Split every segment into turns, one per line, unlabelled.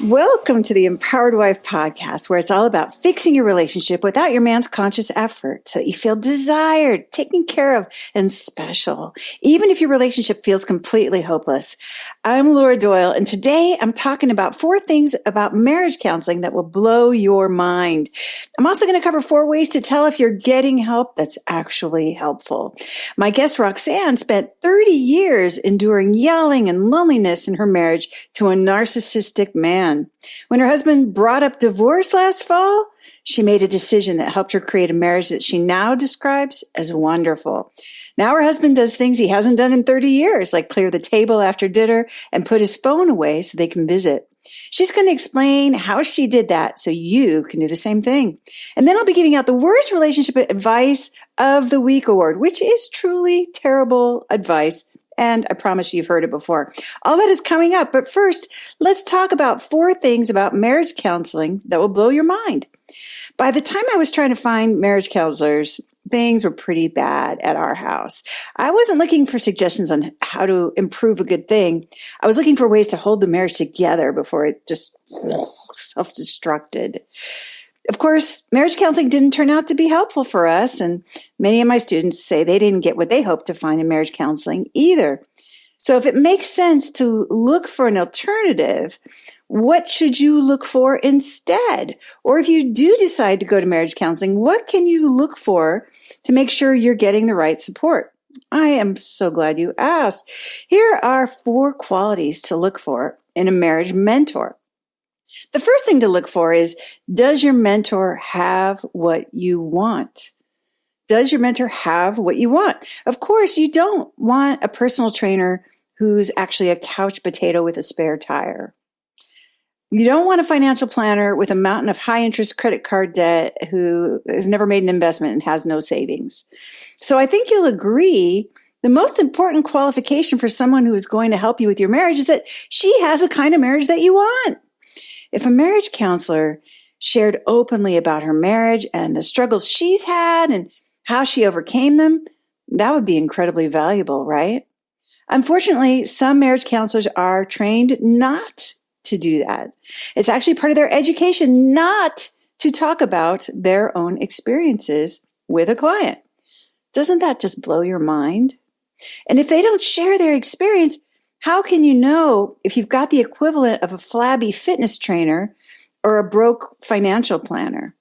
Welcome to the Empowered Wife podcast, where it's all about fixing your relationship without your man's conscious effort so that you feel desired, taken care of, and special, even if your relationship feels completely hopeless. I'm Laura Doyle, and today I'm talking about 4 things about marriage counseling that will blow your mind. I'm also going to cover 4 ways to tell if you're getting help that's actually helpful. My guest, Roxanne, spent 30 years enduring yelling and loneliness in her marriage to a narcissistic man. When her husband brought up divorce last fall, she made a decision that helped her create a marriage that she now describes as wonderful. Now her husband does things he hasn't done in 30 years, like clear the table after dinner and put his phone away so they can visit. She's going to explain how she did that so you can do the same thing. And then I'll be giving out the worst relationship advice of the week award, which is truly terrible advice. And I promise you've heard it before. All that is coming up. But first, let's talk about 4 things about marriage counseling that will blow your mind. By the time I was trying to find marriage counselors, things were pretty bad at our house. I wasn't looking for suggestions on how to improve a good thing. I was looking for ways to hold the marriage together before it just self-destructed. Of course, marriage counseling didn't turn out to be helpful for us, and many of my students say they didn't get what they hoped to find in marriage counseling either. So if it makes sense to look for an alternative, what should you look for instead? Or if you do decide to go to marriage counseling, what can you look for to make sure you're getting the right support? I am so glad you asked. Here are 4 qualities to look for in a marriage mentor. The first thing to look for is, does your mentor have what you want? Does your mentor have what you want? Of course, you don't want a personal trainer who's actually a couch potato with a spare tire. You don't want a financial planner with a mountain of high-interest credit card debt who has never made an investment and has no savings. So I think you'll agree the most important qualification for someone who is going to help you with your marriage is that she has the kind of marriage that you want. If a marriage counselor shared openly about her marriage and the struggles she's had and how she overcame them, that would be incredibly valuable, right? Unfortunately, some marriage counselors are trained not to do that. It's actually part of their education not to talk about their own experiences with a client. Doesn't that just blow your mind? And if they don't share their experience, how can you know if you've got the equivalent of a flabby fitness trainer or a broke financial planner?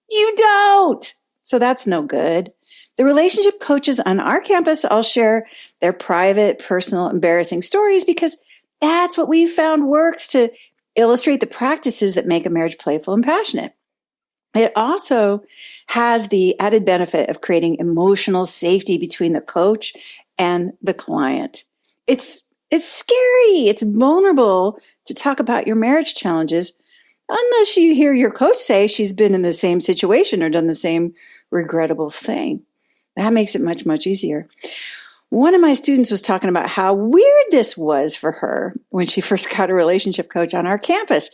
You don't. So that's no good. The relationship coaches on our campus all share their private, personal, embarrassing stories because that's what we've found works to illustrate the practices that make a marriage playful and passionate. It also has the added benefit of creating emotional safety between the coach and the client. It's scary. It's vulnerable to talk about your marriage challenges unless you hear your coach say she's been in the same situation or done the same regrettable thing. That makes it much, much easier. One of my students was talking about how weird this was for her when she first got a relationship coach on our campus.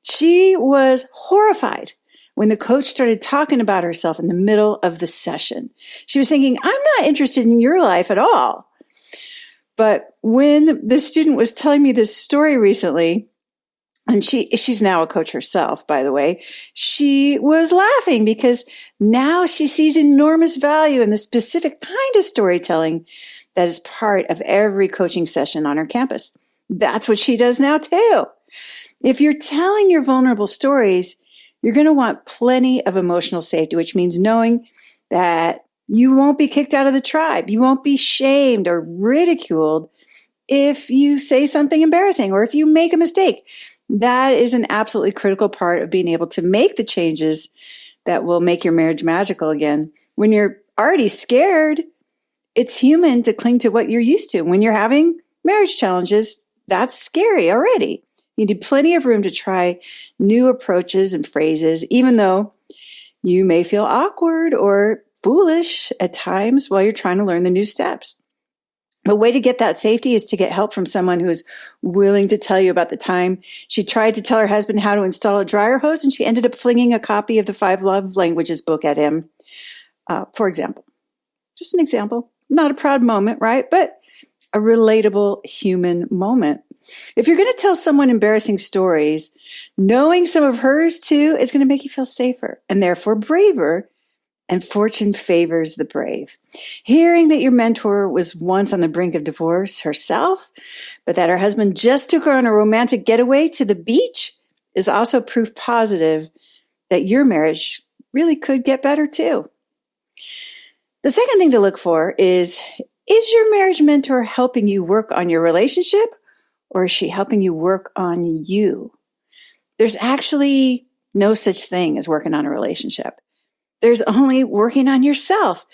She was horrified when the coach started talking about herself in the middle of the session. She was thinking, I'm not interested in your life at all. But when the student was telling me this story recently, and she's now a coach herself, by the way, she was laughing because now she sees enormous value in the specific kind of storytelling that is part of every coaching session on her campus. That's what she does now too. If you're telling your vulnerable stories, you're going to want plenty of emotional safety, which means knowing that you won't be kicked out of the tribe. You won't be shamed or ridiculed if you say something embarrassing or if you make a mistake. That is an absolutely critical part of being able to make the changes that will make your marriage magical again. When you're already scared, it's human to cling to what you're used to. When you're having marriage challenges, that's scary already. You need plenty of room to try new approaches and phrases, even though you may feel awkward or foolish at times while you're trying to learn the new steps. The way to get that safety is to get help from someone who is willing to tell you about the time she tried to tell her husband how to install a dryer hose and she ended up flinging a copy of the 5 Love Languages book at him, for example. Just an example. Not a proud moment, right? But a relatable human moment. If you're going to tell someone embarrassing stories, knowing some of hers too is going to make you feel safer and therefore braver. And fortune favors the brave. Hearing that your mentor was once on the brink of divorce herself, but that her husband just took her on a romantic getaway to the beach is also proof positive that your marriage really could get better too. The second thing to look for is your marriage mentor helping you work on your relationship, or is she helping you work on you? There's actually no such thing as working on a relationship. There's only working on yourself.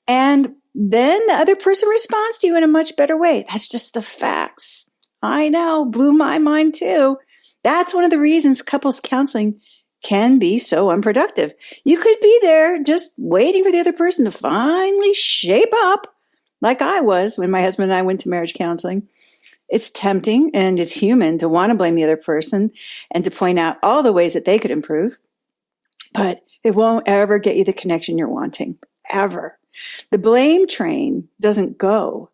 And then the other person responds to you in a much better way. That's just the facts. I know, blew my mind too. That's one of the reasons couples counseling can be so unproductive. You could be there just waiting for the other person to finally shape up, like I was when my husband and I went to marriage counseling. It's tempting and it's human to want to blame the other person and to point out all the ways that they could improve. But it won't ever get you the connection you're wanting, ever. The blame train doesn't go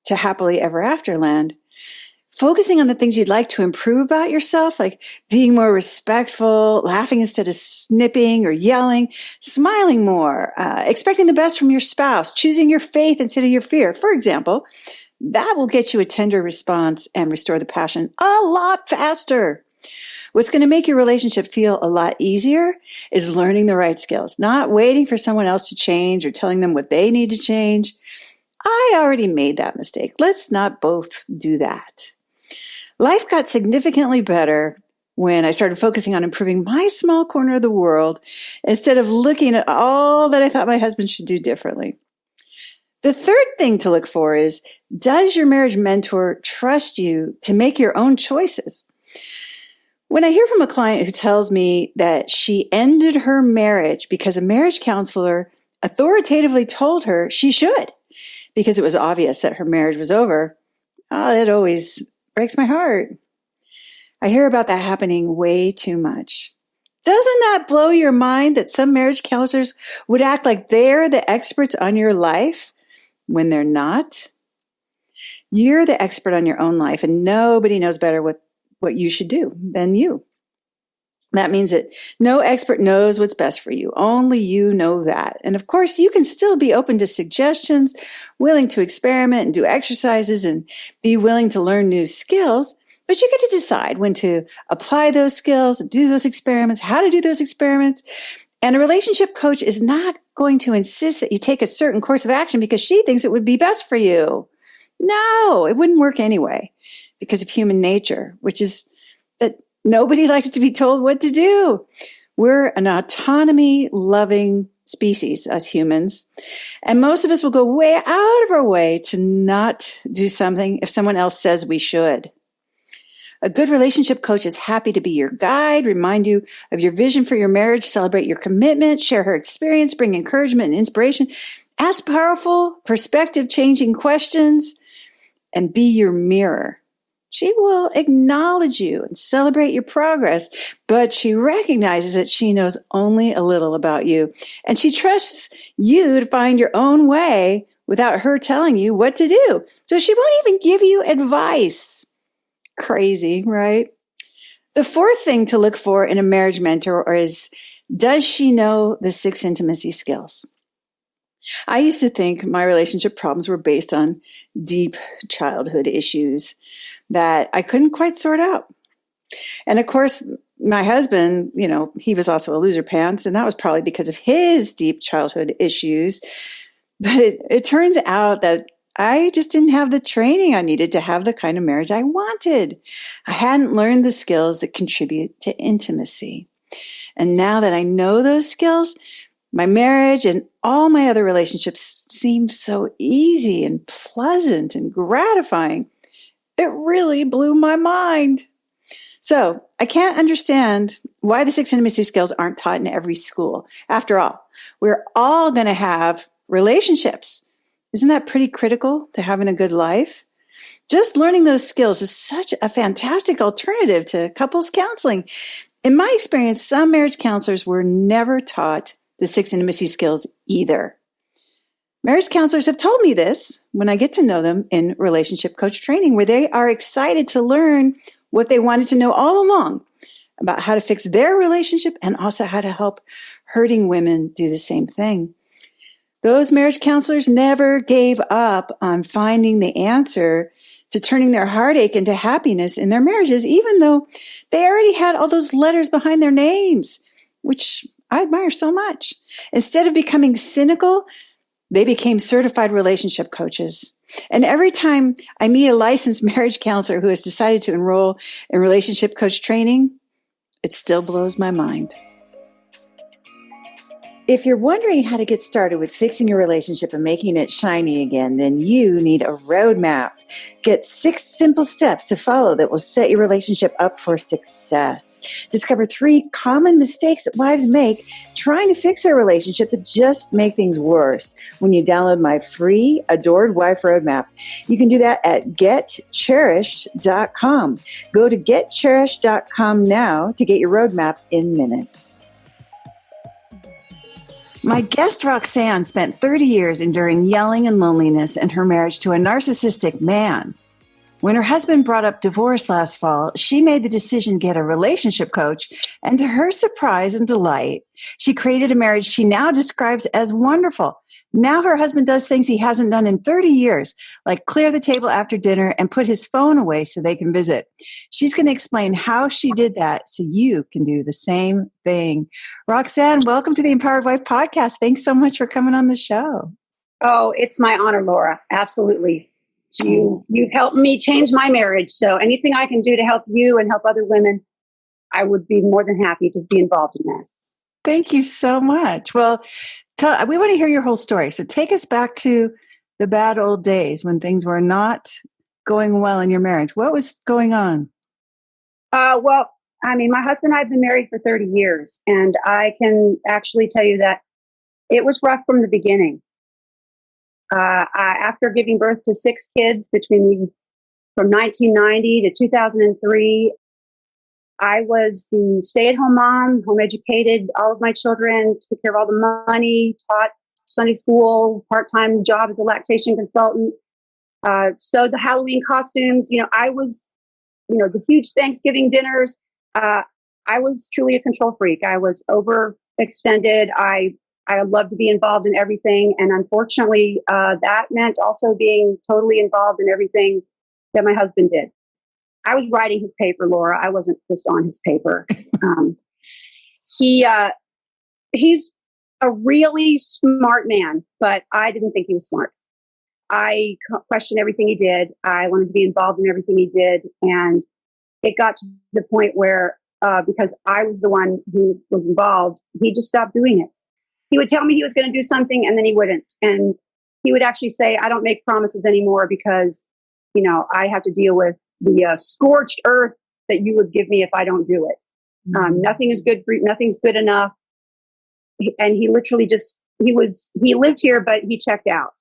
to happily ever after land. Focusing on the things you'd like to improve about yourself, like being more respectful, laughing instead of snipping or yelling, smiling more, expecting the best from your spouse, choosing your faith instead of your fear, for example, that will get you a tender response and restore the passion a lot faster. What's going to make your relationship feel a lot easier is learning the right skills, not waiting for someone else to change or telling them what they need to change. I already made that mistake. Let's not both do that. Life got significantly better when I started focusing on improving my small corner of the world instead of looking at all that I thought my husband should do differently. The third thing to look for is, does your marriage mentor trust you to make your own choices? When I hear from a client who tells me that she ended her marriage because a marriage counselor authoritatively told her she should, because it was obvious that her marriage was over, it always breaks my heart. I hear about that happening way too much. Doesn't that blow your mind that some marriage counselors would act like they're the experts on your life when they're not? You're the expert on your own life, and nobody knows better what you should do than you. That means that no expert knows what's best for you. Only you know that. And of course, you can still be open to suggestions, willing to experiment and do exercises and be willing to learn new skills, but you get to decide when to apply those skills, do those experiments, how to do those experiments. And a relationship coach is not going to insist that you take a certain course of action because she thinks it would be best for you. No, it wouldn't work anyway, because of human nature, which is that nobody likes to be told what to do. We're an autonomy-loving species, us humans, and most of us will go way out of our way to not do something if someone else says we should. A good relationship coach is happy to be your guide, remind you of your vision for your marriage, celebrate your commitment, share her experience, bring encouragement and inspiration, ask powerful, perspective-changing questions, and be your mirror. She will acknowledge you and celebrate your progress, but she recognizes that she knows only a little about you, and she trusts you to find your own way without her telling you what to do. So she won't even give you advice. Crazy, right? The fourth thing to look for in a marriage mentor is, does she know the 6 intimacy skills? I used to think my relationship problems were based on deep childhood issues that I couldn't quite sort out. And of course, my husband, he was also a loser pants, and that was probably because of his deep childhood issues. But it turns out that I just didn't have the training I needed to have the kind of marriage I wanted. I hadn't learned the skills that contribute to intimacy. And now that I know those skills, my marriage and all my other relationships seem so easy and pleasant and gratifying. It really blew my mind. So I can't understand why the 6 intimacy skills aren't taught in every school. After all, we're all going to have relationships. Isn't that pretty critical to having a good life? Just learning those skills is such a fantastic alternative to couples counseling. In my experience, some marriage counselors were never taught the 6 intimacy skills either. Marriage counselors have told me this when I get to know them in relationship coach training, where they are excited to learn what they wanted to know all along about how to fix their relationship and also how to help hurting women do the same thing. Those marriage counselors never gave up on finding the answer to turning their heartache into happiness in their marriages, even though they already had all those letters behind their names, which I admire so much. Instead of becoming cynical, they became certified relationship coaches. And every time I meet a licensed marriage counselor who has decided to enroll in relationship coach training, it still blows my mind. If you're wondering how to get started with fixing your relationship and making it shiny again, then you need a roadmap. Get 6 simple steps to follow that will set your relationship up for success. Discover 3 common mistakes that wives make trying to fix their relationship that just make things worse when you download my free Adored Wife Roadmap. You can do that at getcherished.com. Go to getcherished.com now to get your roadmap in minutes. My guest, Roxanne, spent 30 years enduring yelling and loneliness in her marriage to a narcissistic man. When her husband brought up divorce last fall, she made the decision to get a relationship coach, and to her surprise and delight, she created a marriage she now describes as wonderful. Now her husband does things he hasn't done in 30 years, like clear the table after dinner and put his phone away so they can visit. She's going to explain how she did that so you can do the same thing. Roxanne, welcome to the Empowered Wife Podcast. Thanks so much for coming on the show.
Oh, it's my honor, Laura. Absolutely. You've helped me change my marriage. So anything I can do to help you and help other women, I would be more than happy to be involved in that.
Thank you so much. Well, we want to hear your whole story. So take us back to the bad old days when things were not going well in your marriage. What was going on?
Well, my husband and I have been married for 30 years, and I can actually tell you that it was rough from the beginning. After giving birth to 6 kids from 1990 to 2003, I was the stay-at-home mom, home educated all of my children, took care of all the money, taught Sunday school, part-time job as a lactation consultant, sewed the Halloween costumes. I was, the huge Thanksgiving dinners. I was truly a control freak. I was overextended. I loved to be involved in everything. And unfortunately, that meant also being totally involved in everything that my husband did. I was writing his paper, Laura. I wasn't just on his paper. He's a really smart man, but I didn't think he was smart. I questioned everything he did. I wanted to be involved in everything he did. And it got to the point where, because I was the one who was involved, he just stopped doing it. He would tell me he was going to do something and then he wouldn't. And he would actually say, I don't make promises anymore because, I have to deal with the scorched earth that you would give me if I don't do it. Nothing is good for you. Nothing's good enough. And he literally he lived here, but he checked out.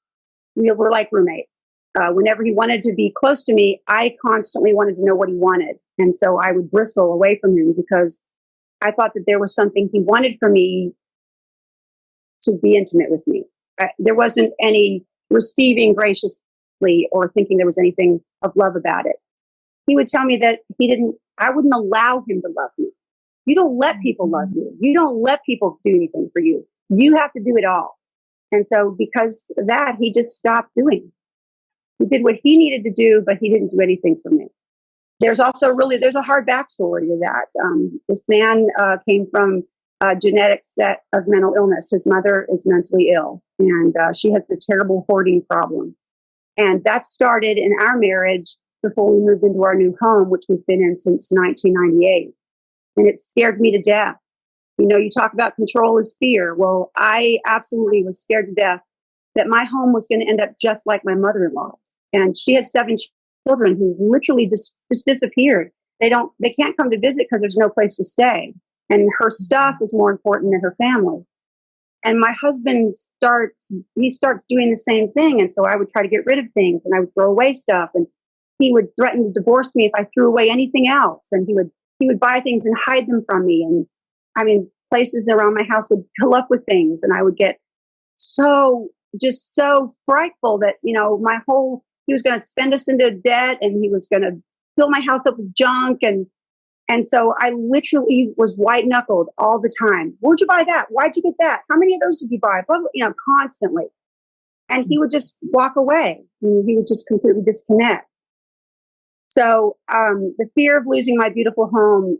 We were like roommates. Whenever he wanted to be close to me, I constantly wanted to know what he wanted. And so I would bristle away from him because I thought that there was something he wanted from me to be intimate with me. There wasn't any receiving graciously or thinking there was anything of love about it. He would tell me that I wouldn't allow him to love me. You don't let people love you. You don't let people do anything for you. You have to do it all. And so because of that, he just stopped doing. He did what he needed to do, but he didn't do anything for me. There's a hard backstory to that. This man came from a genetic set of mental illness. His mother is mentally ill, and she has the terrible hoarding problem. And that started in our marriage before we moved into our new home, which we've been in since 1998. And it scared me to death. You talk about control is fear. Well, I absolutely was scared to death that my home was going to end up just like my mother-in-law's. And she had 7 children who literally just disappeared. They can't come to visit because there's no place to stay. And her stuff is more important than her family. And my husband starts doing the same thing. And so I would try to get rid of things and I would throw away stuff. And he would threaten to divorce me if I threw away anything else. And he would buy things and hide them from me. And places around my house would fill up with things. And I would get so just so frightful that, he was going to spend us into debt, and he was going to fill my house up with junk. And so I literally was white knuckled all the time. Where'd you buy that? Why'd you get that? How many of those did you buy? Blah, blah, constantly. And he would just walk away. He would just completely disconnect. So the fear of losing my beautiful home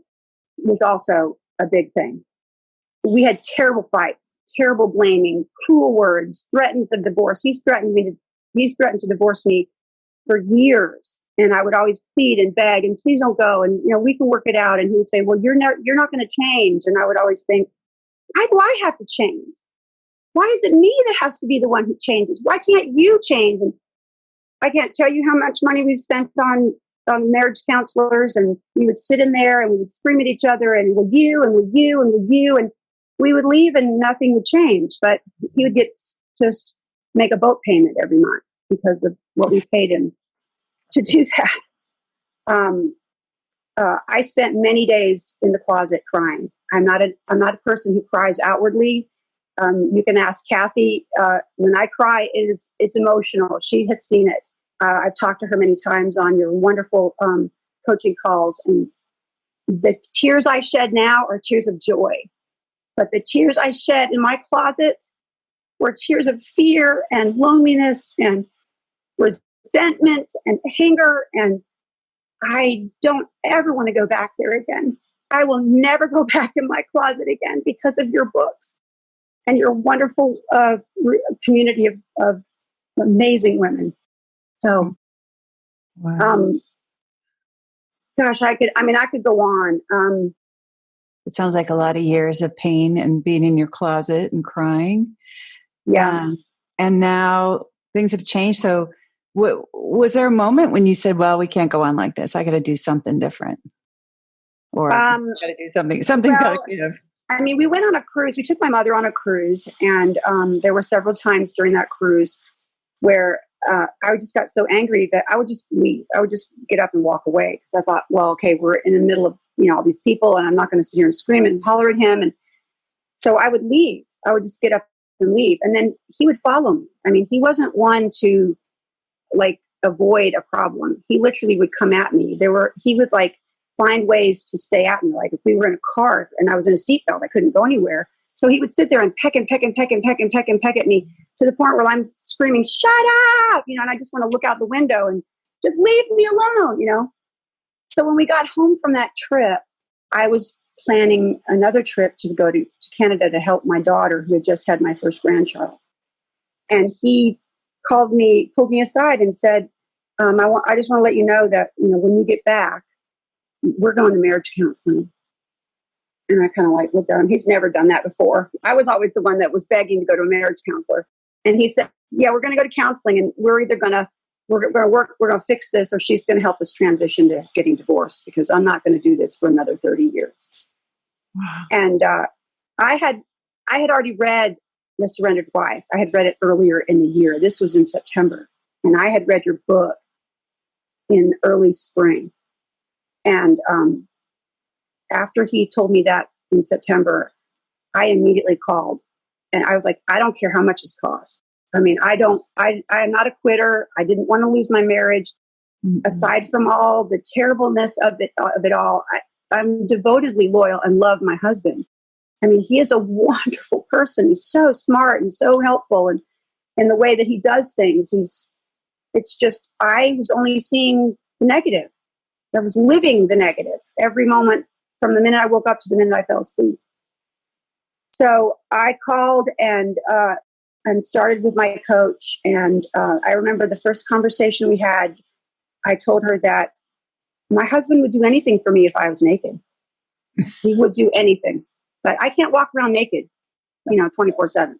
was also a big thing. We had terrible fights, terrible blaming, cruel words, threats of divorce. He's threatened to divorce me for years. And I would always plead and beg, and please don't go. And, we can work it out. And he would say, well, you're not going to change. And I would always think, why do I have to change? Why is it me that has to be the one who changes? Why can't you change? And I can't tell you how much money we've spent on marriage counselors, and we would sit in there and we would scream at each other, and would you, and would you, and would you, and we would leave and nothing would change. But he would get to make a boat payment every month because of what we paid him to do that. I spent many days in the closet crying. I'm not a person who cries outwardly. You can ask Kathy. When I cry, it's emotional. She has seen it. I've talked to her many times on your wonderful coaching calls, and the tears I shed now are tears of joy. But the tears I shed in my closet were tears of fear and loneliness and resentment and anger. And I don't ever want to go back there again. I will never go back in my closet again because of your books and your wonderful community of amazing women. So,
wow.
Gosh, I could go on.
It sounds like a lot of years of pain and being in your closet and crying.
Yeah.
And now things have changed. So was there a moment when you said, well, we can't go on like this. I got to do something different, or got to do something. Something's got to give.
We went on a cruise. We took my mother on a cruise, and there were several times during that cruise where I just got so angry that I would just leave. I would just get up and walk away because I thought, well, okay, we're in the middle of all these people, and I'm not going to sit here and scream and holler at him. And so I would leave. I would just get up and leave, and then he would follow me. He wasn't one to avoid a problem. He literally would come at me. He would find ways to stay at me. Like if we were in a car and I was in a seatbelt, I couldn't go anywhere. So he would sit there and peck and peck and peck and peck and peck and peck at me to the point where I'm screaming, shut up, and I just want to look out the window and just leave me alone, So when we got home from that trip, I was planning another trip to go to Canada to help my daughter who had just had my first grandchild. And he pulled me aside and said, I just want to let you know that, when you get back, we're going to marriage counseling. And I kind of looked at him. He's never done that before. I was always the one that was begging to go to a marriage counselor. And he said, yeah, we're going to go to counseling, and we're either going to work, we're going to fix this, or she's going to help us transition to getting divorced, because I'm not going to do this for another 30 years. Wow. And I had already read The Surrendered Wife. I had read it earlier in the year. This was in September. And I had read your book in early spring. And after he told me that in September, I immediately called, and I was like, I don't care how much it's cost. I'm not a quitter. I didn't want to lose my marriage. Mm-hmm. Aside from all the terribleness of it all, I'm devotedly loyal and love my husband. He is a wonderful person. He's so smart and so helpful, and in the way that he does things, it's just, I was only seeing the negative. I was living the negative every moment from the minute I woke up to the minute I fell asleep. So I called and started with my coach. And I remember the first conversation we had, I told her that my husband would do anything for me if I was naked. He would do anything. But I can't walk around naked, 24/7.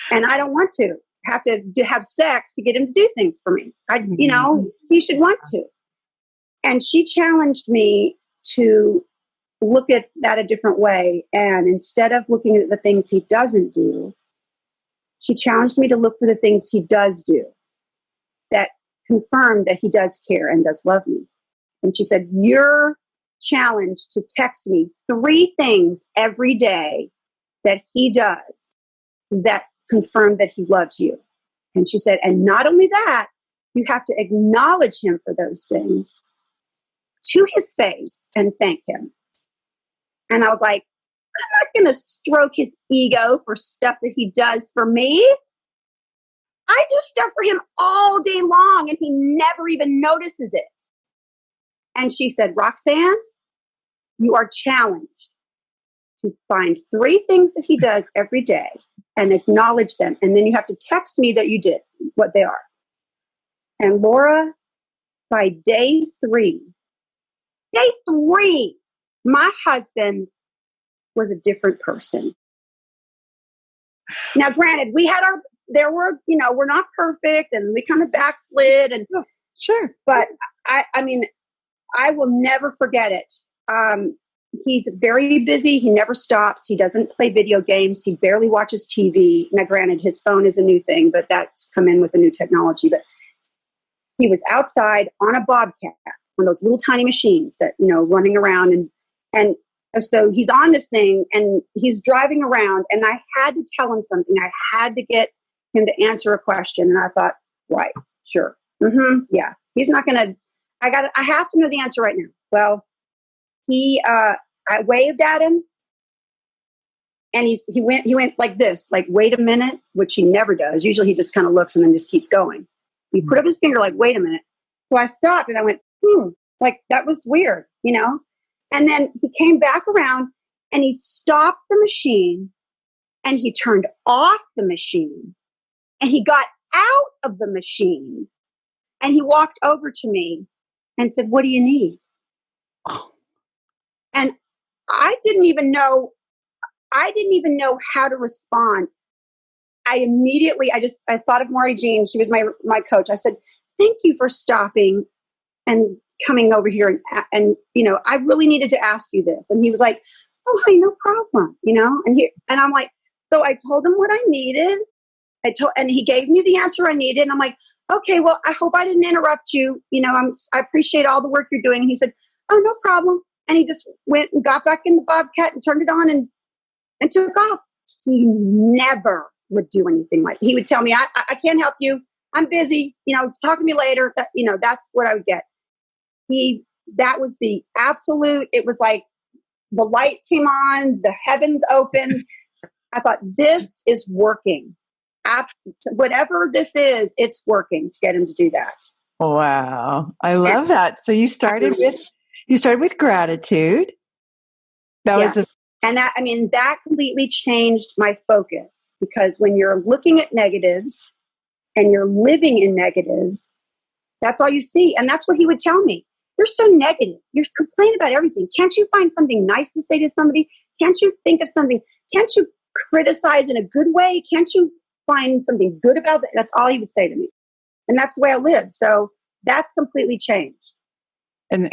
And I don't want to have sex to get him to do things for me. He should want to. And she challenged me to look at that a different way. And instead of looking at the things he doesn't do, she challenged me to look for the things he does do that confirm that he does care and does love me. And she said, you're challenged to text me 3 things every day that he does that confirmed that he loves you. And she said, and not only that, you have to acknowledge him for those things to his face and thank him. And I was like, I'm not going to stroke his ego for stuff that he does for me. I do stuff for him all day long and he never even notices it. And she said, Roxanne, you are challenged to find 3 things that he does every day and acknowledge them. And then you have to text me that you did what they are. And Laura, by day 3, my husband was a different person. Now, granted, we're not perfect and we kind of backslid and
sure.
But I mean, I will never forget it. He's very busy. He never stops. He doesn't play video games. He barely watches TV. Now, granted, his phone is a new thing, but that's come in with the new technology. But he was outside on a bobcat, one of those little tiny machines that, running around. And so he's on this thing and he's driving around. And I had to tell him something. I had to get him to answer a question. And I thought, right, sure. Yeah. He's not going to, I have to know the answer right now. Well, I waved at him and he went like this, like, wait a minute, which he never does. Usually he just kind of looks and then just keeps going. He put up his finger like, wait a minute. So I stopped and I went, like that was weird, And then he came back around and he stopped the machine and he turned off the machine and he got out of the machine and he walked over to me and said, what do you need? And I didn't even know how to respond. I thought of Maury Jean. She was my coach. I said, thank you for stopping and coming over here. And I really needed to ask you this. And he was like, oh, hey, no problem. And I'm like, so I told him what I needed. And he gave me the answer I needed. And I'm like, okay, well, I hope I didn't interrupt you. I appreciate all the work you're doing. And he said, oh, no problem. And he just went and got back in the bobcat and turned it on and took off. He never would do anything like that. He would tell me, I can't help you. I'm busy. Talk to me later. That's what I would get. That was the absolute, it was like the light came on, the heavens opened. I thought, this is working. Whatever this is, it's working to get him to do that.
Wow. I love that. So you started with gratitude.
And that completely changed my focus, because when you're looking at negatives and you're living in negatives, that's all you see. And that's what he would tell me. You're so negative. You're complaining about everything. Can't you find something nice to say to somebody? Can't you think of something? Can't you criticize in a good way? Can't you find something good about that? That's all he would say to me. And that's the way I lived. So that's completely changed.
And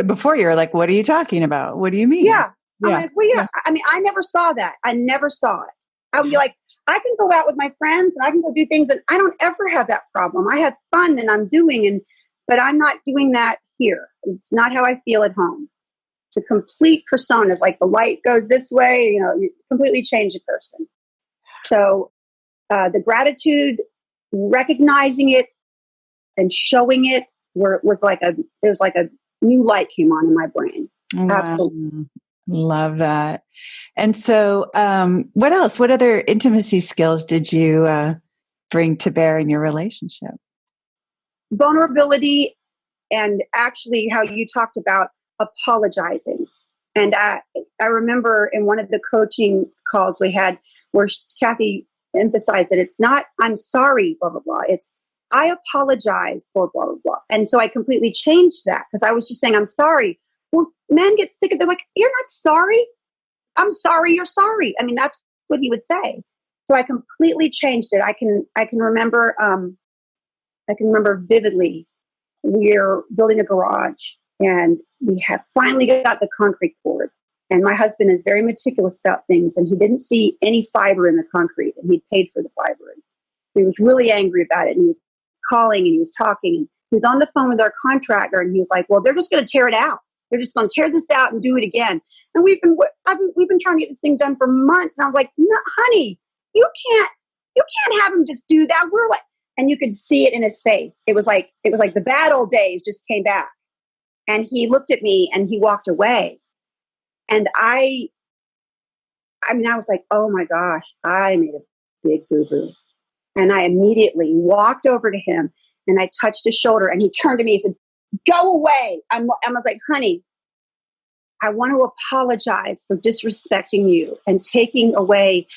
before you were like, what are you talking about? What do you mean?
Yeah. I'm like, well, yeah. I never saw that. I never saw it. I would be like, I can go out with my friends and I can go do things, and I don't ever have that problem. I have fun and I'm doing, but I'm not doing that here. It's not how I feel at home. It's a complete persona. It's like the light goes this way, you completely change a person. So the gratitude, recognizing it and showing it was like a new light came on in my brain.
Wow.
Absolutely.
Love that. And so what else? What other intimacy skills did you bring to bear in your relationship?
Vulnerability, and actually how you talked about apologizing. And I remember in one of the coaching calls we had where Kathy emphasized that it's not, I'm sorry, blah, blah, blah. It's, I apologize for blah, blah, blah. And so I completely changed that, because I was just saying, I'm sorry. Well, men get sick of it. They're like, you're not sorry. I'm sorry. You're sorry. That's what he would say. So I completely changed it. I can remember vividly. We're building a garage and we have finally got the concrete poured. And my husband is very meticulous about things, and he didn't see any fiber in the concrete, and he'd paid for the fiber. And he was really angry about it. And he was calling and he was talking, and he was on the phone with our contractor, and he was like, well, they're just going to tear it out. They're just going to tear this out and do it again. And we've been trying to get this thing done for months. And I was like, no, honey, you can't you can't have him just do that. We're what? And you could see it in his face. It was like the bad old days just came back. And he looked at me and he walked away. And I was like, oh my gosh, I made a big boo-boo. And I immediately walked over to him and I touched his shoulder and he turned to me and said, go away. I was like, honey, I want to apologize for disrespecting you and taking away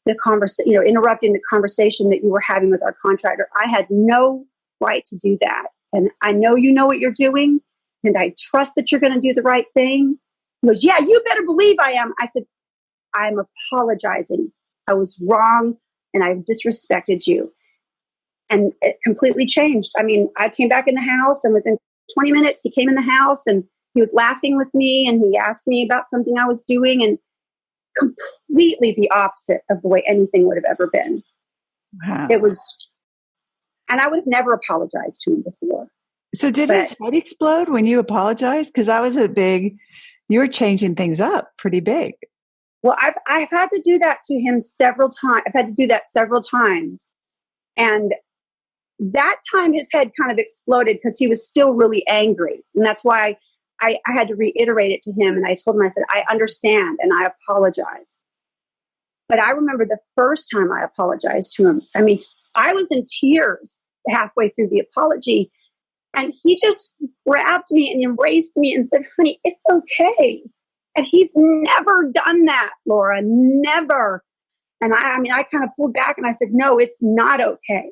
the conversation, interrupting the conversation that you were having with our contractor. I had no right to do that. And I know you know what you're doing. And I trust that you're going to do the right thing. He goes, yeah, you better believe I am. I said, I'm apologizing. I was wrong and I disrespected you. And it completely changed. I mean, I came back in the house and within 20 minutes, he came in the house and he was laughing with me and he asked me about something I was doing and completely the opposite of the way anything would have ever been.
Wow.
It was, and I would have never apologized to him before.
So did his head explode when you apologized? Because that was you were changing things up pretty big.
Well, I've had to do that to him several times. I've had to do that several times. And that time his head kind of exploded because he was still really angry. And that's why I had to reiterate it to him. And I told him, I said, I understand and I apologize. But I remember the first time I apologized to him. I mean, I was in tears halfway through the apology. And he just grabbed me and embraced me and said, honey, it's okay. And he's never done that, Laura, never. And I kind of pulled back and I said, no, it's not okay.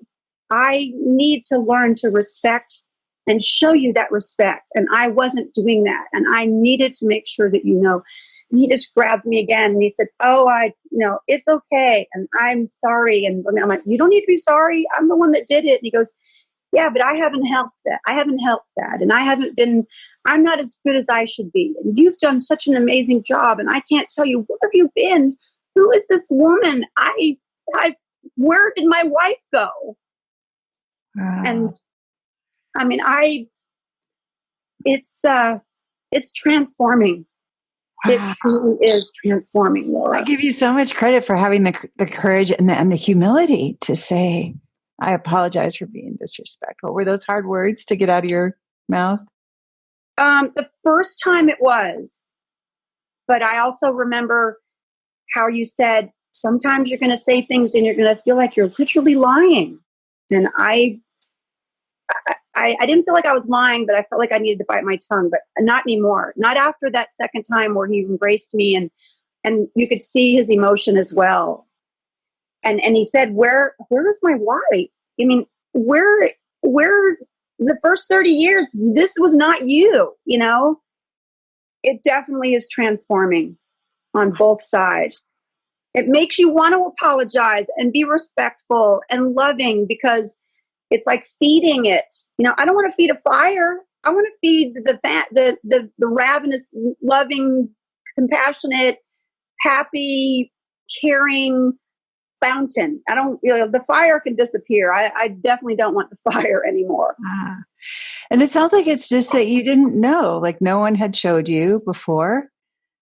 I need to learn to respect and show you that respect. And I wasn't doing that. And I needed to make sure that you know. And he just grabbed me again and he said, oh, it's okay. And I'm sorry. And I'm like, you don't need to be sorry. I'm the one that did it. And he goes, yeah, but I haven't helped that. And I'm not as good as I should be. And you've done such an amazing job. And I can't tell you, where have you been? Who is this woman? Where did my wife go? And I mean, it's transforming. It truly is transforming, Laura.
I give you so much credit for having the courage and the humility to say, I apologize for being disrespectful. Were those hard words to get out of your mouth?
The first time it was, but I also remember how you said, sometimes you're going to say things and you're going to feel like you're literally lying. And I didn't feel like I was lying, but I felt like I needed to bite my tongue, but not anymore. Not after that second time where he embraced me and you could see his emotion as well. And he said, where is my wife? I mean, where the first 30 years, this was not you, It definitely is transforming on both sides. It makes you want to apologize and be respectful and loving because it's like feeding it. I don't want to feed a fire. I want to feed the ravenous, loving, compassionate, happy, caring fountain. I don't, the fire can disappear. I definitely don't want the fire anymore.
And it sounds like it's just that you didn't know, like no one had showed you before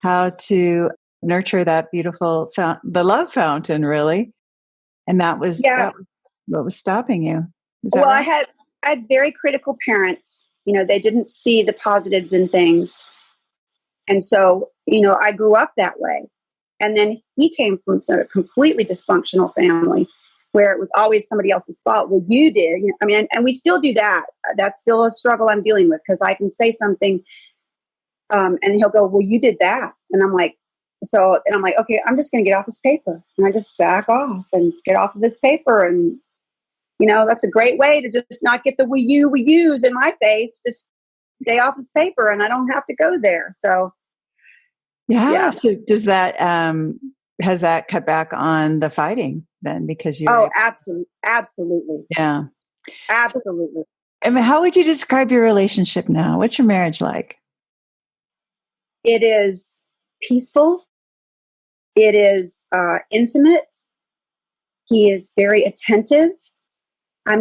how to nurture that beautiful the love fountain, really. And that was what was stopping you. Is that right?
I had very critical parents. They didn't see the positives in things. And so, I grew up that way. And then he came from a completely dysfunctional family where it was always somebody else's fault. Well, you did. And we still do that. That's still a struggle I'm dealing with because I can say something and he'll go, well, you did that. And I'm like, okay, I'm just going to get off his paper. And I just back off and get off of his paper. And, that's a great way to just not get the we use in my face. Just stay off his paper and I don't have to go there. So.
Yeah. So does that, has that cut back on the fighting then? Because you.
Oh, absolutely.
Yeah.
Absolutely.
How would you describe your relationship now? What's your marriage like?
It is peaceful. It is intimate. He is very attentive.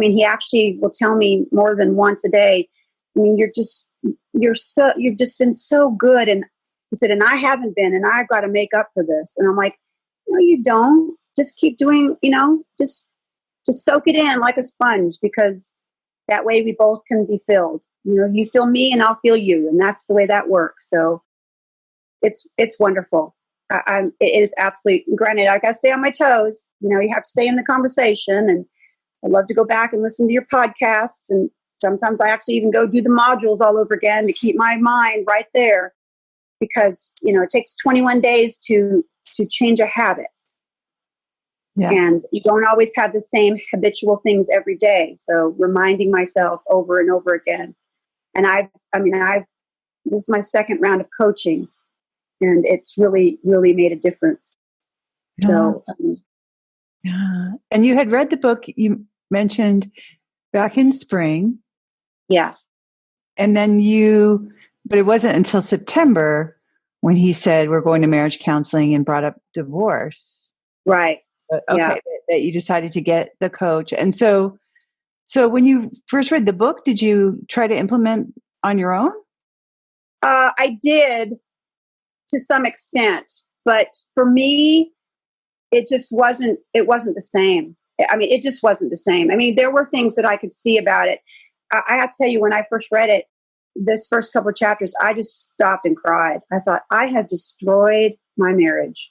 He actually will tell me more than once a day, you've just been so good. And he said, and I haven't been, and I've got to make up for this. And I'm like, no, you don't. just keep doing, just soak it in like a sponge, because that way we both can be filled. You feel me and I'll feel you. And that's the way that works. So it's wonderful. It is absolutely, granted, I got to stay on my toes. You have to stay in the conversation, and I love to go back and listen to your podcasts. And sometimes I actually even go do the modules all over again to keep my mind right there, because, it takes 21 days to change a habit. Yeah. And you don't always have the same habitual things every day. So reminding myself over and over again. And this is my second round of coaching, and it's really, really made a difference. So,
yeah. And you had read the book you mentioned back in spring.
Yes.
And then but it wasn't until September when he said, we're going to marriage counseling, and brought up divorce.
Right.
Okay. Yeah. That you decided to get the coach. And so when you first read the book, did you try to implement on your own?
I did to some extent, but for me, it wasn't the same. It just wasn't the same. There were things that I could see about it. I have to tell you, when I first read it, this first couple of chapters, I just stopped and cried. I thought, I have destroyed my marriage.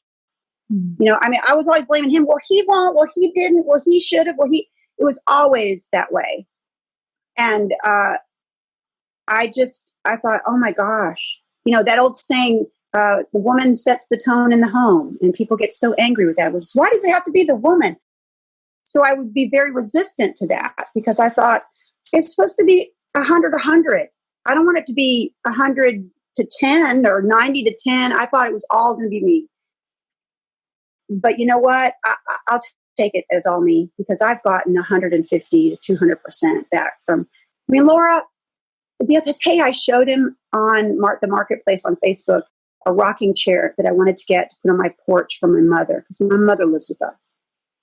I was always blaming him. Well, he won't. Well, he didn't. Well, he should have. It was always that way. And I thought, oh my gosh, that old saying, the woman sets the tone in the home, and people get so angry with that. Why does it have to be the woman? So I would be very resistant to that, because I thought it's supposed to be 100-100. I don't want it to be 100 to 10 or 90 to 10. I thought it was all going to be me. But you know what? I'll take it as all me, because I've gotten 150 to 200% back from, Laura, the other day I showed him on the marketplace on Facebook a rocking chair that I wanted to get to put on my porch for my mother, because my mother lives with us.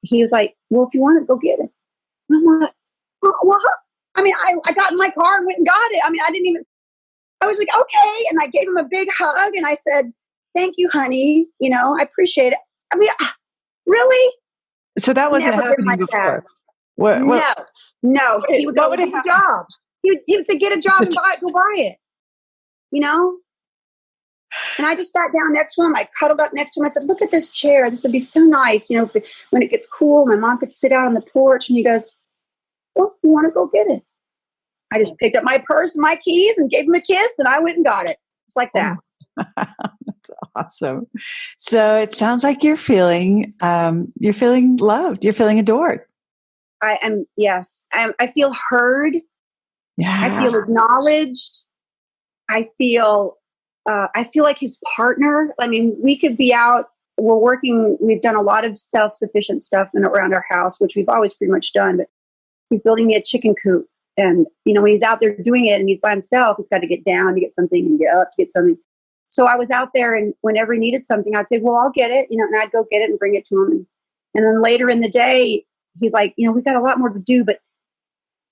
He was like, well, if you want it, go get it. And I'm like, well, I got in my car and went and got it. I was like, okay. And I gave him a big hug, and I said, thank you, honey. I appreciate it. Really?
So that wasn't happening before.
No. He would go get a job. He would say, get a job and go buy it. And I just sat down next to him. I cuddled up next to him. I said, look at this chair. This would be so nice. When it gets cool, my mom could sit out on the porch. And he goes, well, you want to go get it? I just picked up my purse and my keys and gave him a kiss, and I went and got it. Just like that.
That's awesome. So it sounds like you're feeling loved. You're feeling adored.
I am. Yes. I feel heard.
Yeah.
I feel acknowledged. I feel like his partner. We could be out. We're working. We've done a lot of self-sufficient stuff around our house, which we've always pretty much done. But he's building me a chicken coop. And, when he's out there doing it and he's by himself, he's got to get down to get something and get up to get something. So I was out there, and whenever he needed something, I'd say, well, I'll get it, and I'd go get it and bring it to him. And then later in the day, he's like, we got a lot more to do, but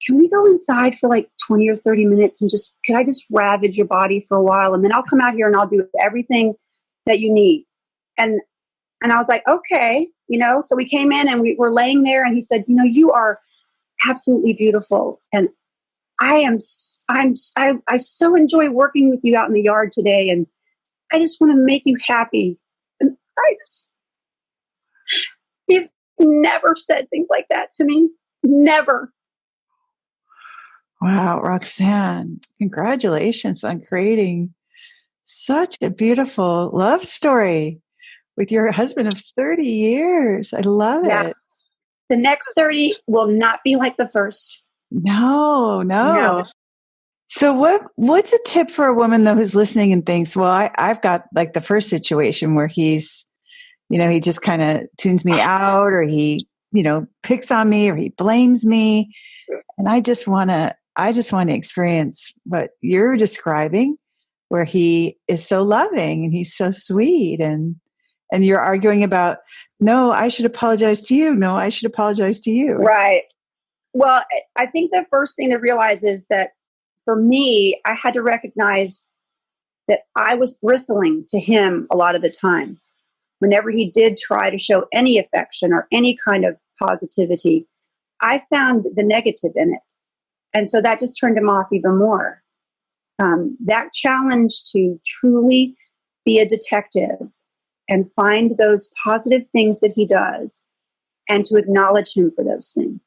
can we go inside for like 20 or 30 minutes and can I just ravage your body for a while? And then I'll come out here and I'll do everything that you need. And I was like, okay, so we came in and we were laying there, and he said, you are absolutely beautiful. And I so enjoy working with you out in the yard today. And I just want to make you happy. And he's never said things like that to me. Never.
Wow, Roxanne, congratulations on creating such a beautiful love story with your husband of 30 years. I love it.
The next 30 will not be like the first.
No. So what's a tip for a woman, though, who's listening and thinks, well, I've got like the first situation where he's, he just kind of tunes me out, or he, picks on me, or he blames me. And I just want to experience what you're describing, where he is so loving and he's so sweet, and you're arguing about, no, I should apologize to you. No, I should apologize to you.
Right. Well, I think the first thing to realize is that for me, I had to recognize that I was bristling to him a lot of the time. whenever he did try to show any affection or any kind of positivity, I found the negative in it. And so that just turned him off even more. That challenge to truly be a detective and find those positive things that he does and to acknowledge him for those things.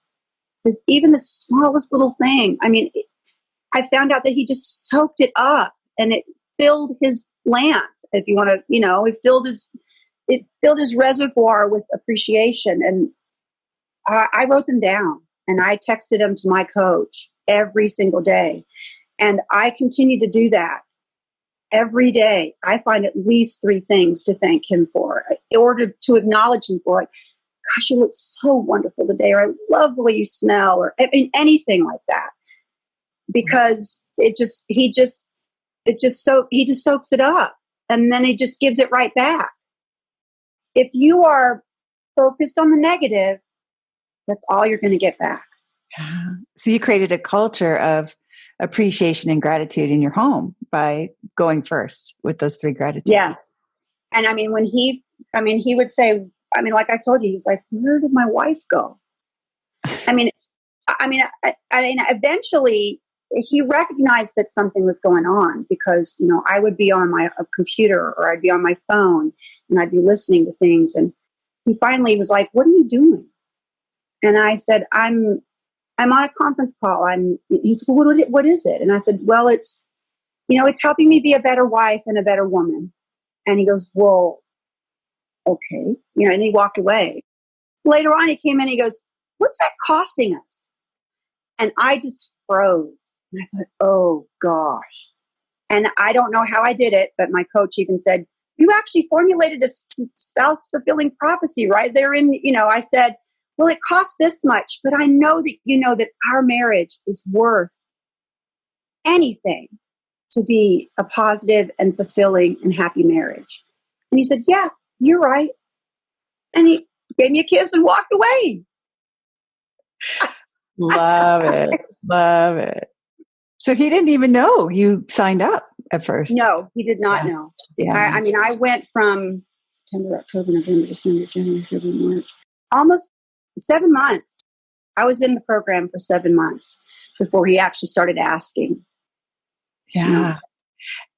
Because even the smallest little thing, I mean, I found out that he just soaked it up and it filled his lamp, if you want to, it filled his reservoir with appreciation. And I wrote them down and I texted them to my coach every single day. And I continue to do that every day. I find at least 3 things to thank him for, or to acknowledge him for. Like, gosh, you look so wonderful today, or I love the way you smell, or anything like that. Because he just soaks it up, and then he just gives it right back. If you are focused on the negative, that's all you're going to get back.
So you created a culture of appreciation and gratitude in your home by going first with those 3 gratitudes.
Yes. And I mean, he would say, like I told you, he's like, where did my wife go? Eventually he recognized that something was going on because, I would be on my computer or I'd be on my phone and I'd be listening to things. And he finally was like, what are you doing? And I said, I'm on a conference call. He said, well, what is it? And I said, well, it's helping me be a better wife and a better woman. And he goes, well, okay. And he walked away. Later on, he came in and he goes, what's that costing us? And I just froze. And I thought, oh gosh. And I don't know how I did it, but my coach even said, you actually formulated a spouse fulfilling prophecy right there I said, well, it costs this much, but I know that that our marriage is worth anything to be a positive and fulfilling and happy marriage. And he said, yeah, you're right. And he gave me a kiss and walked away.
Love it. Love it. So he didn't even know you signed up at first.
No, he did not know.
Yeah.
I went from September, October, November, December, January, February, March, almost 7 months. I was in the program for 7 months before he actually started asking.
Yeah.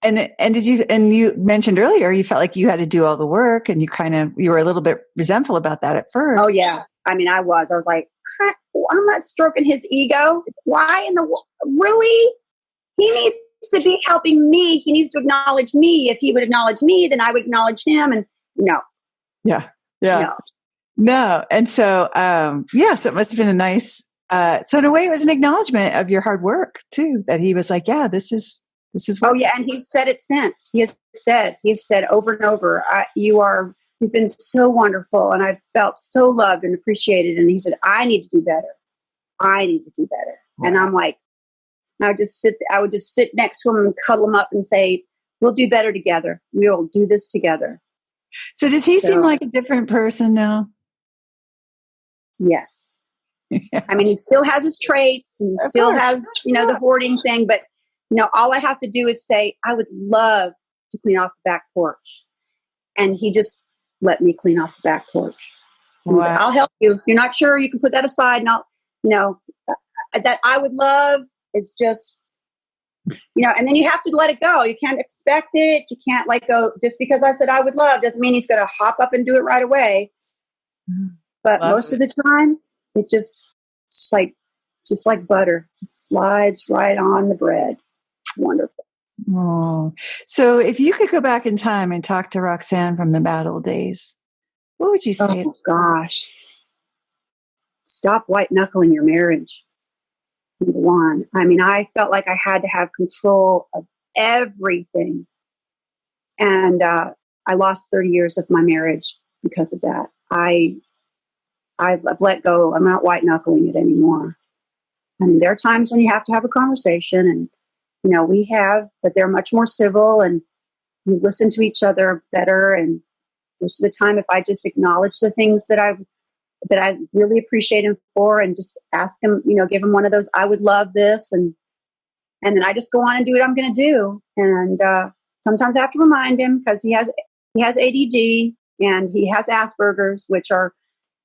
And you mentioned earlier, you felt like you had to do all the work and you were a little bit resentful about that at first.
Oh yeah. I was like, I'm not stroking his ego. Why in the world? Really? He needs to be helping me. He needs to acknowledge me. If he would acknowledge me, then I would acknowledge him. And no.
Yeah. Yeah. No. And so, so it must have been a nice, so in a way it was an acknowledgement of your hard work too, that he was like, yeah, this is what.
Oh yeah. And he's said it since. He has said over and over, you've been so wonderful. And I've felt so loved and appreciated. And he said, I need to do better. Wow. And I'm like, I would just sit next to him and cuddle him up and say, we'll do better together. We'll do this together.
So does he seem like a different person now?
Yes. Yeah. He still has his traits and still has, the hoarding thing. But, all I have to do is say, I would love to clean off the back porch. And he just let me clean off the back porch. Wow. Said, I'll help you. If you're not sure, you can put that aside. And that I would love is just, and then you have to let it go. You can't expect it. You can't let go. Just because I said I would love doesn't mean he's going to hop up and do it right away. But most of the time, it just like butter. It slides right on the bread. Wonderful.
Oh, so if you could go back in time and talk to Roxanne from the bad old days, what would you say?
Oh gosh, stop white knuckling your marriage. Number one. I felt like I had to have control of everything, and I lost 30 years of my marriage because of that. I've let go. I'm not white knuckling it anymore. There are times when you have to have a conversation, and we have, but they're much more civil and we listen to each other better. And most of the time, if I just acknowledge the things that I really appreciate him for and just ask him, give him one of those, I would love this. And then I just go on and do what I'm going to do. And sometimes I have to remind him because he has ADD And he has Asperger's, which are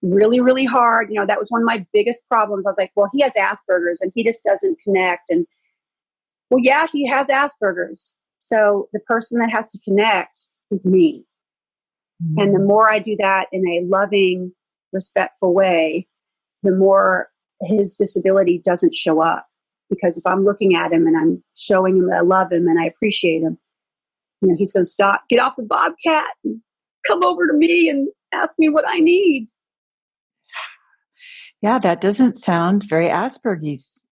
really, really hard. That was one of my biggest problems. I was like, well, he has Asperger's and he just doesn't connect. And well, yeah, he has Asperger's. So the person that has to connect is me. Mm-hmm. And the more I do that in a loving, respectful way, the more his disability doesn't show up. Because if I'm looking at him and I'm showing him that I love him and I appreciate him, he's going to stop, get off the bobcat and come over to me and ask me what I need.
Yeah, that doesn't sound very Asperger's.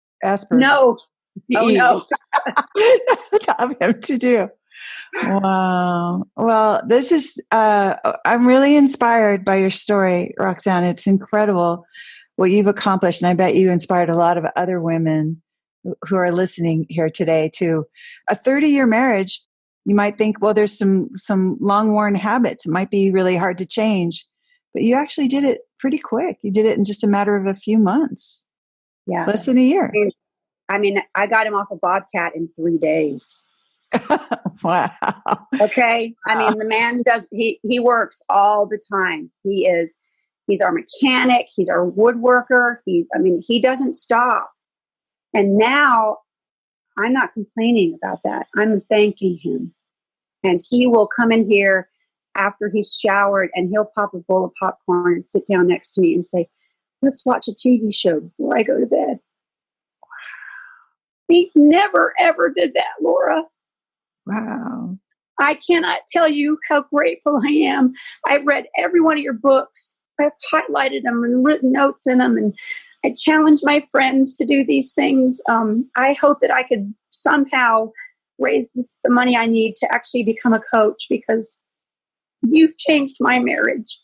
No. Oh, no.
Of him to do. Wow. Well, this is, I'm really inspired by your story, Roxanne. It's incredible what you've accomplished. And I bet you inspired a lot of other women who are listening here today too. A 30-year marriage, you might think, well, there's some long-worn habits. It might be really hard to change, but you actually did it pretty quick. You did it in just a matter of a few months.
Yeah.
Less than a year.
I mean, I got him off a bobcat in 3 days.
Wow.
Okay. I mean, the man he works all the time. He's our mechanic. He's our woodworker. He doesn't stop. And now I'm not complaining about that. I'm thanking him. And he will come in here after he's showered and he'll pop a bowl of popcorn and sit down next to me and say, let's watch a TV show before I go to bed. He never, ever did that, Laura.
Wow.
I cannot tell you how grateful I am. I've read every one of your books. I've highlighted them and written notes in them. And I challenge my friends to do these things. I hope that I could somehow raise the money I need to actually become a coach, because you've changed my marriage.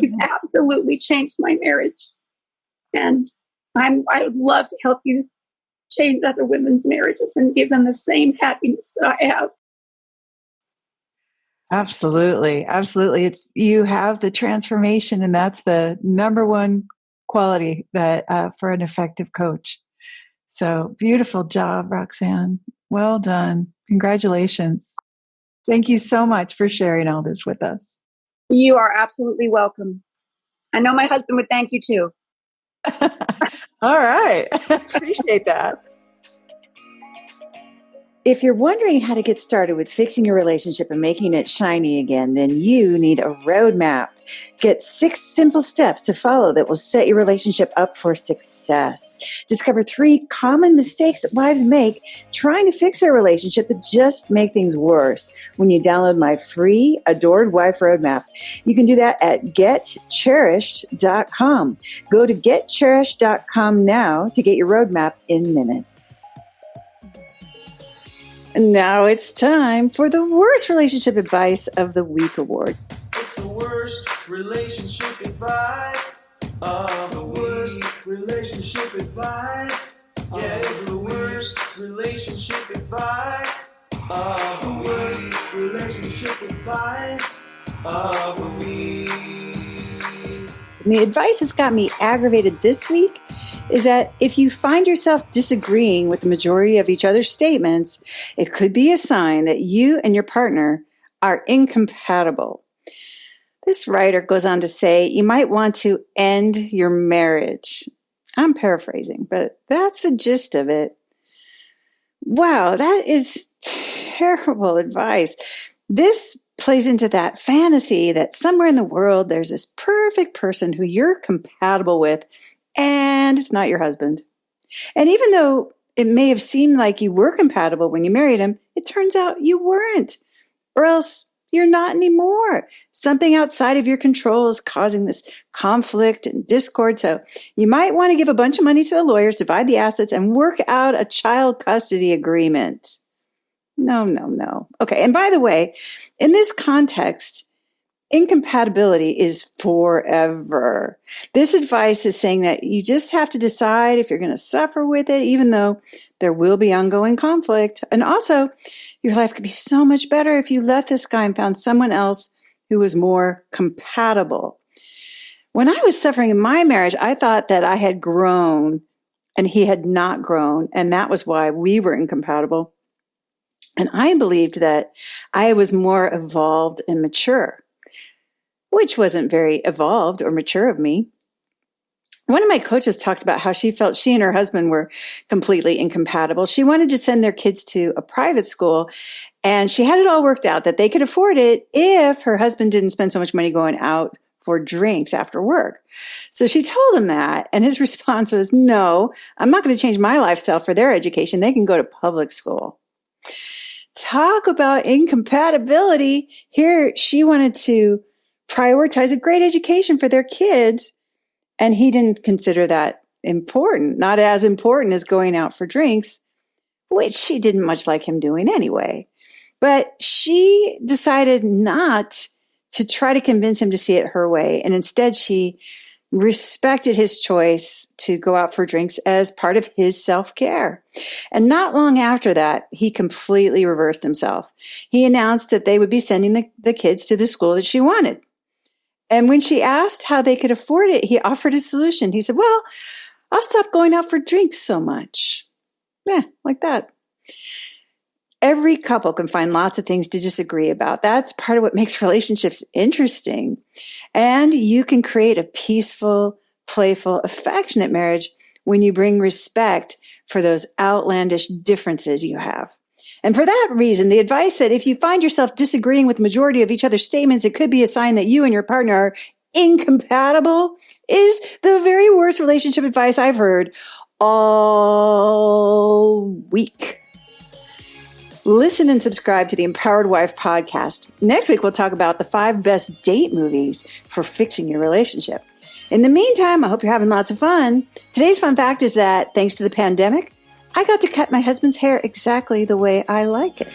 You've absolutely changed my marriage. And I would love to help you change other women's marriages and give them the same happiness that I have.
Absolutely. Absolutely. You have the transformation, and that's the number one quality that for an effective coach. So beautiful job, Roxanne. Well done. Congratulations. Thank you so much for sharing all this with us.
You are absolutely welcome. I know my husband would thank you too.
All right. Appreciate that. If you're wondering how to get started with fixing your relationship and making it shiny again, then you need a roadmap. Get 6 simple steps to follow that will set your relationship up for success. Discover 3 common mistakes that wives make trying to fix their relationship that just make things worse when you download my free Adored Wife Roadmap. You can do that at getcherished.com. Go to getcherished.com now to get your roadmap in minutes. Now it's time for the Worst Relationship Advice of the Week award.
It's the worst relationship advice of the worst relationship advice. Yeah, it's the worst relationship advice of the worst relationship advice of the week.
And the advice that's got me aggravated this week is that if you find yourself disagreeing with the majority of each other's statements, it could be a sign that you and your partner are incompatible. This writer goes on to say you might want to end your marriage. I'm paraphrasing, but that's the gist of it. Wow, that is terrible advice. This plays into that fantasy that somewhere in the world there's this perfect person who you're compatible with, and it's not your husband. And even though it may have seemed like you were compatible when you married him, it turns out you weren't, or else you're not anymore. Something outside of your control is causing this conflict and discord. So you might want to give a bunch of money to the lawyers, divide the assets, and work out a child custody agreement. No. Okay, and by the way, in this context, incompatibility is forever. This advice is saying that you just have to decide if you're going to suffer with it, even though there will be ongoing conflict. And also, your life could be so much better if you left this guy and found someone else who was more compatible. When I was suffering in my marriage, I thought that I had grown and he had not grown, and that was why we were incompatible. And I believed that I was more evolved and mature. which wasn't very evolved or mature of me. One of my coaches talks about how she felt she and her husband were completely incompatible. She wanted to send their kids to a private school, and she had it all worked out that they could afford it if her husband didn't spend so much money going out for drinks after work. So she told him that, and his response was, no, I'm not going to change my lifestyle for their education. They can go to public school. Talk about incompatibility. Here, she wanted to prioritize a great education for their kids, and he didn't consider that important, not as important as going out for drinks, which she didn't much like him doing anyway. But she decided not to try to convince him to see it her way. And instead, she respected his choice to go out for drinks as part of his self-care. And not long after that, he completely reversed himself. He announced that they would be sending the kids to the school that she wanted. And when she asked how they could afford it, he offered a solution. He said, well, I'll stop going out for drinks so much. Like that. Every couple can find lots of things to disagree about. That's part of what makes relationships interesting. And you can create a peaceful, playful, affectionate marriage when you bring respect for those outlandish differences you have. And for that reason, the advice that if you find yourself disagreeing with the majority of each other's statements, it could be a sign that you and your partner are incompatible is the very worst relationship advice I've heard all week. Listen and subscribe to the Empowered Wife podcast. Next week, we'll talk about the 5 best date movies for fixing your relationship. In the meantime, I hope you're having lots of fun. Today's fun fact is that thanks to the pandemic, I got to cut my husband's hair exactly the way I like it.